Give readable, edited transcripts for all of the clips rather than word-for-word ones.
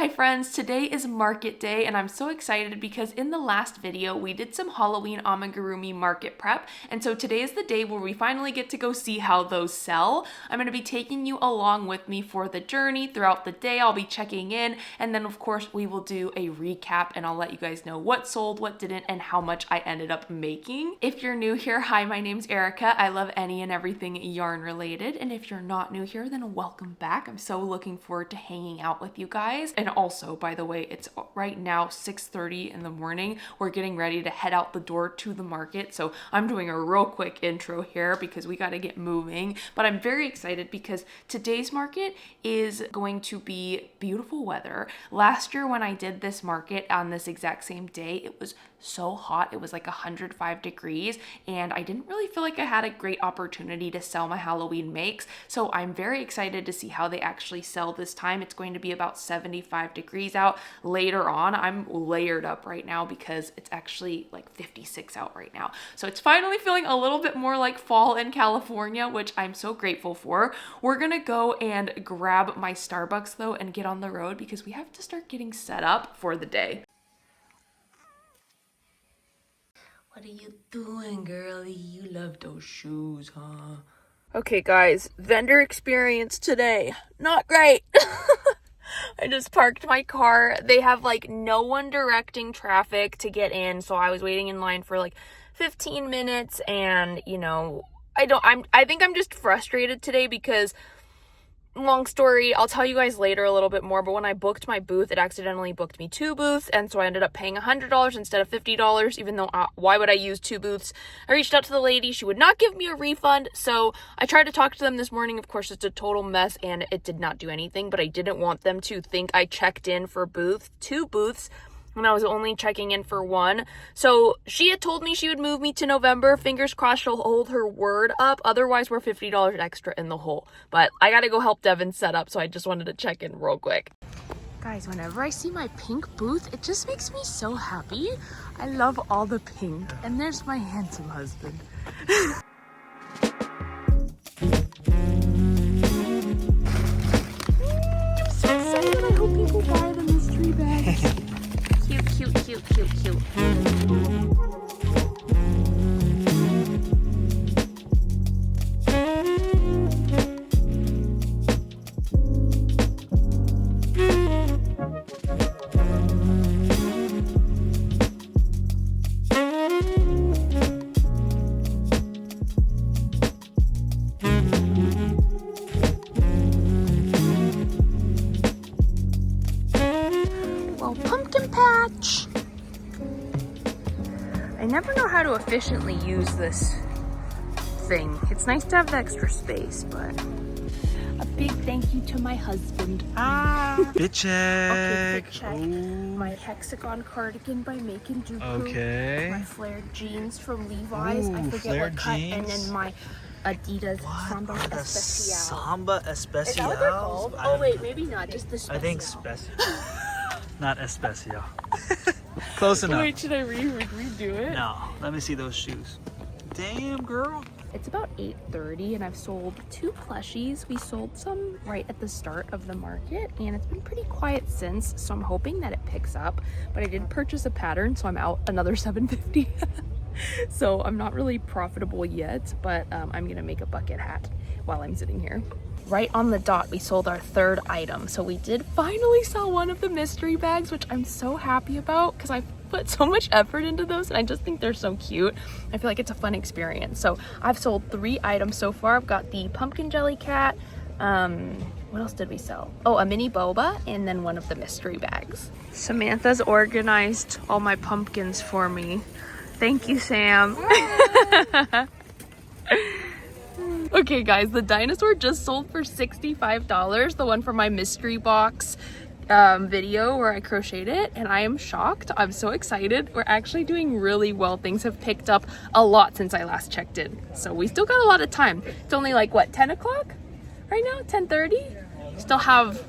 Hi friends, today is market day and I'm so excited because in the last video we did some Halloween amigurumi market prep, and so today is the day where we finally get to go see how those sell. I'm going to be taking you along with me for the journey throughout the day. I'll be checking in, and then of course we will do a recap and I'll let you guys know what sold, what didn't, and how much I ended up making. If you're new here, hi, my name's Erica. I love any and everything yarn related, and if you're not new here, then welcome back. I'm so looking forward to hanging out with you guys. And also, by the way, it's right now 6:30 in the morning. We're getting ready to head out the door to the market, so I'm doing a real quick intro here because we got to get moving. But I'm very excited because today's market is going to be beautiful weather. Last year when I did this market on this exact same day, it was so hot. It was like 105 degrees and I didn't really feel like I had a great opportunity to sell my Halloween makes. So I'm very excited to see how they actually sell this time. It's going to be about 75 degrees out later on. I'm layered up right now because it's actually like 56 out right now. So it's finally feeling a little bit more like fall in California, which I'm so grateful for. We're gonna go and grab my Starbucks though and get on the road because we have to start getting set up for the day. What are you doing, girlie? You love those shoes, huh? Okay, guys, vendor experience today. Not great. I just parked my car. They have like no one directing traffic to get in, so I was waiting in line for like 15 minutes, and you know, I think I'm just frustrated today because, long story, I'll tell you guys later a little bit more, but when I booked my booth, it accidentally booked me 2 booths, and so I ended up paying $100 instead of $50, even though why would I use 2 booths? I reached out to the lady. She would not give me a refund, so I tried to talk to them this morning. Of course, it's a total mess, and it did not do anything, but I didn't want them to think I checked in for 2 booths, when I was only checking in for 1. So she had told me she would move me to November. Fingers crossed she'll hold her word up. Otherwise, we're $50 extra in the hole. But I gotta go help Devin set up, so I just wanted to check in real quick. Guys, whenever I see my pink booth, it just makes me so happy. I love all the pink. And there's my handsome husband. I'm so excited. I hope people buy the mystery bags. Cute. Well, pumpkin patch. I never know how to efficiently use this thing. It's nice to have the extra space, but a big thank you to my husband. Fit check. Okay, fit check. Ooh. My hexagon cardigan by Macon Dooku. Okay. My flared jeans from Levi's. Ooh, I forget what cut. jeans. And then my Adidas Samba Especial. Samba Especial. Is that what they're called? Oh wait, maybe not. Just the Special. I think Special. Not Especial. Close enough. Wait, should I redo it? No, let me see those shoes. Damn, girl. It's about 8:30 and I've sold 2 plushies. We sold some right at the start of the market and it's been pretty quiet since, so I'm hoping that it picks up. But I did purchase a pattern, so I'm out another $7.50. So I'm not really profitable yet, but I'm gonna make a bucket hat while I'm sitting here. Right on the dot, we sold our 3rd item. So we did finally sell one of the mystery bags, which I'm so happy about because I put so much effort into those and I just think they're so cute. I feel like it's a fun experience. So I've sold 3 items so far. I've got the pumpkin jelly cat. What else did we sell? Oh, a mini boba and then one of the mystery bags. Samantha's organized all my pumpkins for me. Thank you, Sam. Okay guys, the dinosaur just sold for $65, the one from my mystery box video where I crocheted it, and I am shocked. I'm so excited. We're actually doing really well. Things have picked up a lot since I last checked in, so we still got a lot of time. It's only like what, 10 o'clock right now? 10:30? Still have,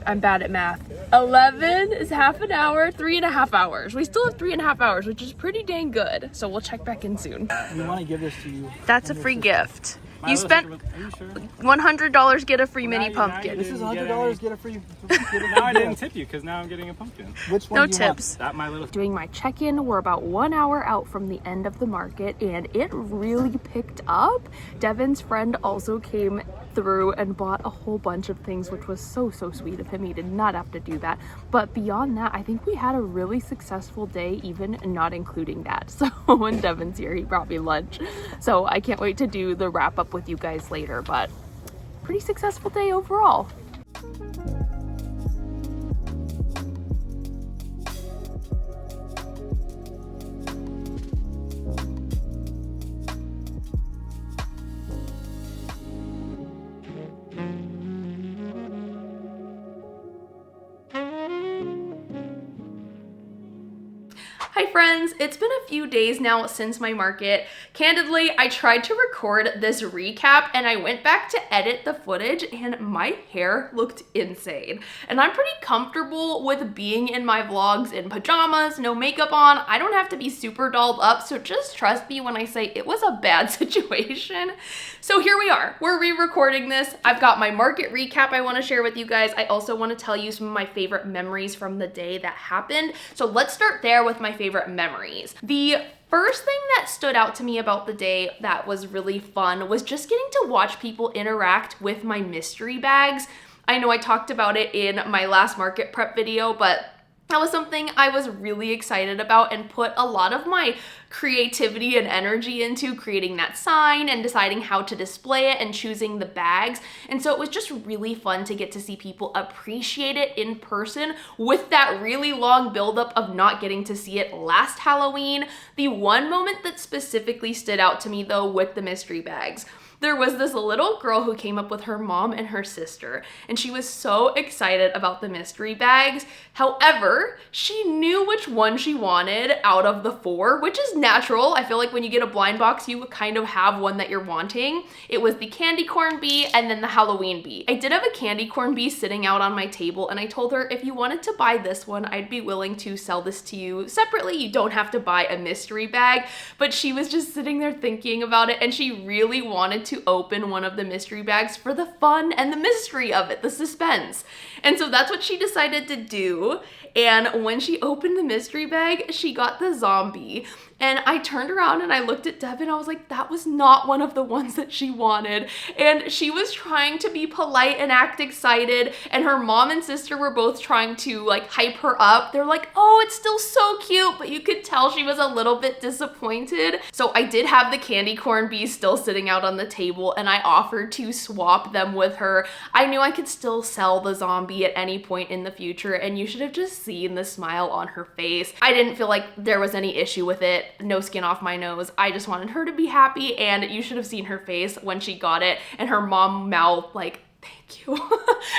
I'm bad at math, 11 is half an hour, 3.5 hours. We still have 3.5 hours, which is pretty dang good. So we'll check back in soon. We want to give this to you. That's a free gift. You spent Are you sure? $100 get a free mini Now pumpkin. you This is didn't get $100. any. Get a free. Now I didn't tip you because now I'm getting a pumpkin. Which one No do you want? tips. That my little. Doing my check-in. We're about 1 hour out from the end of the market and it really picked up. Devin's friend also came through and bought a whole bunch of things, which was so sweet of him. He did not have to do that. But beyond that, I think we had a really successful day, even not including that. So when Devin's here, he brought me lunch. So I can't wait to do the wrap up with you guys later, but pretty successful day overall. Hi friends, it's been a few days now since my market. Candidly, I tried to record this recap and I went back to edit the footage and my hair looked insane. And I'm pretty comfortable with being in my vlogs in pajamas, no makeup on. I don't have to be super dolled up, so just trust me when I say it was a bad situation. So here we are, we're re-recording this. I've got my market recap I want to share with you guys. I also want to tell you some of my favorite memories from the day that happened. So let's start there with my favorite memories. The first thing that stood out to me about the day that was really fun was just getting to watch people interact with my mystery bags. I know I talked about it in my last market prep video, but that was something I was really excited about and put a lot of my creativity and energy into creating that sign and deciding how to display it and choosing the bags. And so it was just really fun to get to see people appreciate it in person with that really long buildup of not getting to see it last Halloween. The one moment that specifically stood out to me though with the mystery bags, there was this little girl who came up with her mom and her sister, and she was so excited about the mystery bags. However, she knew which one she wanted out of the 4, which is natural. I feel like when you get a blind box, you kind of have one that you're wanting. It was the candy corn bee and then the Halloween bee. I did have a candy corn bee sitting out on my table, and I told her if you wanted to buy this one, I'd be willing to sell this to you separately. You don't have to buy a mystery bag, but she was just sitting there thinking about it, and she really wanted to open one of the mystery bags for the fun and the mystery of it, the suspense. And so that's what she decided to do. And when she opened the mystery bag, she got the zombie. And I turned around and I looked at Deb and I was like, that was not one of the ones that she wanted. And she was trying to be polite and act excited. And her mom and sister were both trying to like hype her up. They're like, oh, it's still so cute. But you could tell she was a little bit disappointed. So I did have the candy corn bees still sitting out on the table and I offered to swap them with her. I knew I could still sell the zombie at any point in the future. And you should have just seen the smile on her face. I didn't feel like there was any issue with it. No skin off my nose. I just wanted her to be happy, and you should have seen her face when she got it and her mom mouthed like, thank you.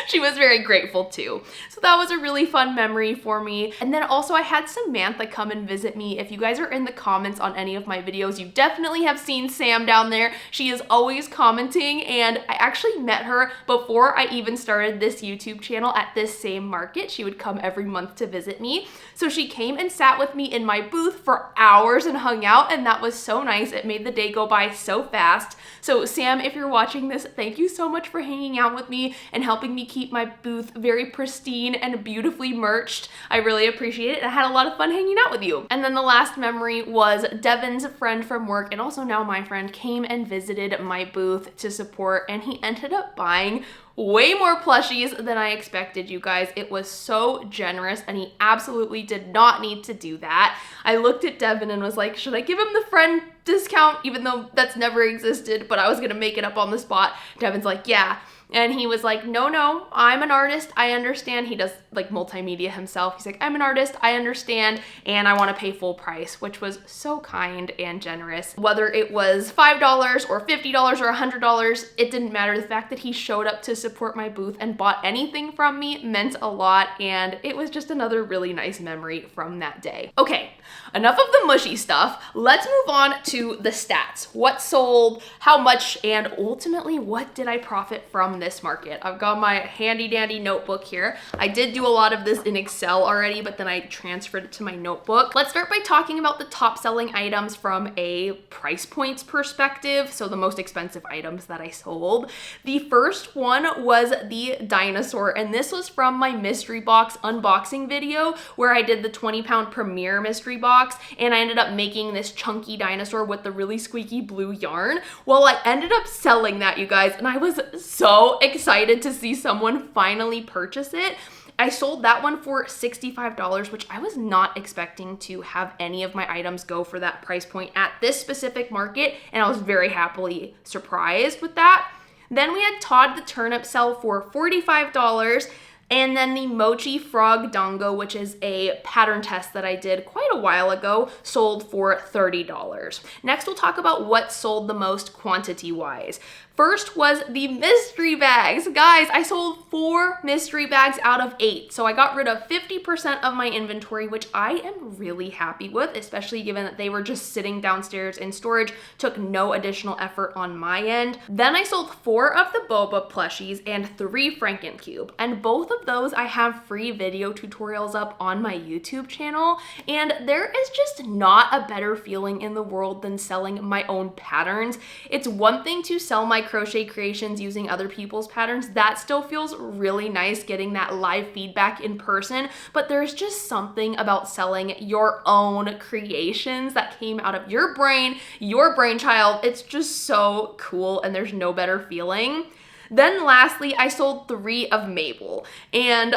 She was very grateful too. So that was a really fun memory for me. And then also I had Samantha come and visit me. If you guys are in the comments on any of my videos, you definitely have seen Sam down there. She is always commenting, and I actually met her before I even started this YouTube channel at this same market. She would come every month to visit me. So she came and sat with me in my booth for hours and hung out, and that was so nice. It made the day go by so fast. So Sam, if you're watching this, thank you so much for hanging out with me and helping me keep my booth very pristine and beautifully merched. I really appreciate it. I had a lot of fun hanging out with you. And then the last memory was Devin's friend from work, and also now my friend, came and visited my booth to support, and he ended up buying way more plushies than I expected, you guys. It was so generous, and he absolutely did not need to do that. I looked at Devin and was like, should I give him the friend discount, even though that's never existed, but I was gonna make it up on the spot. Devin's like, yeah. And he was like, no, I'm an artist. I understand. He does like multimedia himself. He's like, I'm an artist. I understand. And I want to pay full price, which was so kind and generous. Whether it was $5 or $50 or $100, it didn't matter. The fact that he showed up to support my booth and bought anything from me meant a lot. And it was just another really nice memory from that day. Okay, enough of the mushy stuff. Let's move on to the stats. What sold, how much, and ultimately what did I profit from this market? I've got my handy dandy notebook here. I did do a lot of this in Excel already, but then I transferred it to my notebook. Let's start by talking about the top selling items from a price points perspective. So the most expensive items that I sold. The first one was the dinosaur, and this was from my mystery box unboxing video where I did the 20-pound premiere mystery box, and I ended up making this chunky dinosaur with the really squeaky blue yarn. Well, I ended up selling that, you guys, and I was so excited to see someone finally purchase it. I sold that one for $65, which I was not expecting to have any of my items go for that price point at this specific market, and I was very happily surprised with that. Then we had Todd the turnip sell for $45. And then the Mochi Frog Dango, which is a pattern test that I did quite a while ago, sold for $30. Next, we'll talk about what sold the most quantity-wise. First was the mystery bags. Guys, I sold 4 mystery bags out of 8. So I got rid of 50% of my inventory, which I am really happy with, especially given that they were just sitting downstairs in storage, took no additional effort on my end. Then I sold 4 of the Boba plushies and 3 Frankencube. And both of those I have free video tutorials up on my YouTube channel. And there is just not a better feeling in the world than selling my own patterns. It's one thing to sell my crochet creations using other people's patterns. That still feels really nice, getting that live feedback in person, but there's just something about selling your own creations that came out of your brain, your brainchild. It's just so cool, and there's no better feeling. Then lastly, I sold 3 of Mabel. And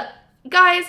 guys,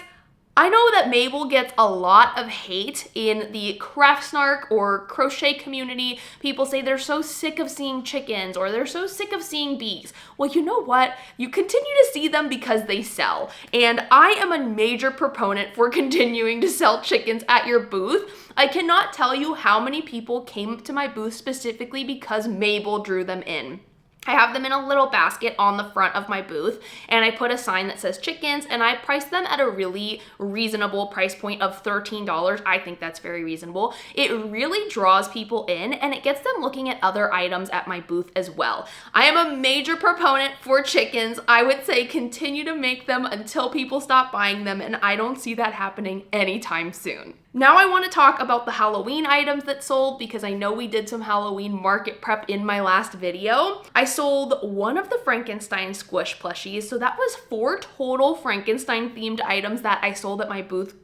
I know that Mabel gets a lot of hate in the craft snark or crochet community. People say they're so sick of seeing chickens, or they're so sick of seeing bees. Well, you know what? You continue to see them because they sell. And I am a major proponent for continuing to sell chickens at your booth. I cannot tell you how many people came to my booth specifically because Mabel drew them in. I have them in a little basket on the front of my booth, and I put a sign that says chickens, and I priced them at a really reasonable price point of $13. I think that's very reasonable. It really draws people in, and it gets them looking at other items at my booth as well. I am a major proponent for chickens. I would say continue to make them until people stop buying them, and I don't see that happening anytime soon. Now I want to talk about the Halloween items that sold, because I know we did some Halloween market prep in my last video. I sold 1 of the Frankenstein squish plushies, so that was 4 total Frankenstein themed items that I sold at my booth,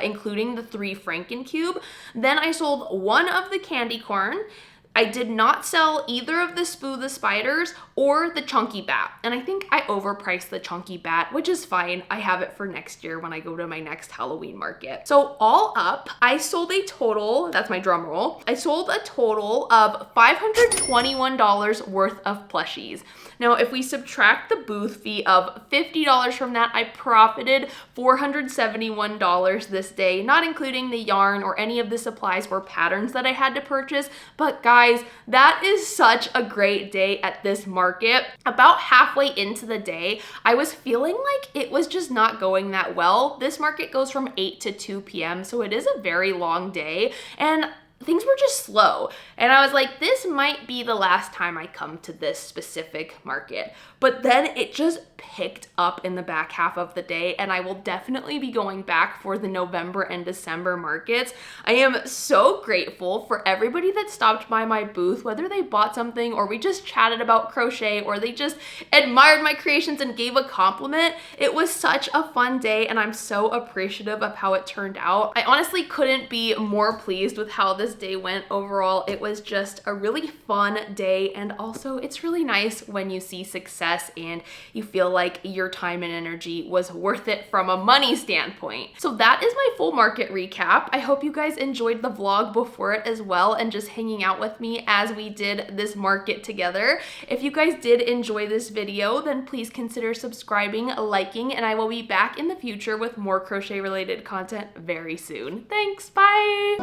including the 3 Frankencube. Then I sold 1 of the candy corn. I did not sell either of the Spoo the Spiders or the Chunky Bat. And I think I overpriced the Chunky Bat, which is fine. I have it for next year when I go to my next Halloween market. So all up, I sold a total, that's my drum roll, I sold a total of $521 worth of plushies. Now, if we subtract the booth fee of $50 from that, I profited $471 this day, not including the yarn or any of the supplies or patterns that I had to purchase. But guys, that is such a great day at this market. About halfway into the day, I was feeling like it was just not going that well. This market goes from 8 to 2 p.m., so it is a very long day, and things were just slow. And I was like, this might be the last time I come to this specific market. But then it just picked up in the back half of the day, and I will definitely be going back for the November and December markets. I am so grateful for everybody that stopped by my booth, whether they bought something or we just chatted about crochet or they just admired my creations and gave a compliment. It was such a fun day, and I'm so appreciative of how it turned out. I honestly couldn't be more pleased with how this day went overall. It was just a really fun day, and also it's really nice when you see success and you feel like your time and energy was worth it from a money standpoint. So that is my full market recap. I hope you guys enjoyed the vlog before it as well, and just hanging out with me as we did this market together. If you guys did enjoy this video, then please consider subscribing, liking, and I will be back in the future with more crochet related content very soon. Thanks, bye!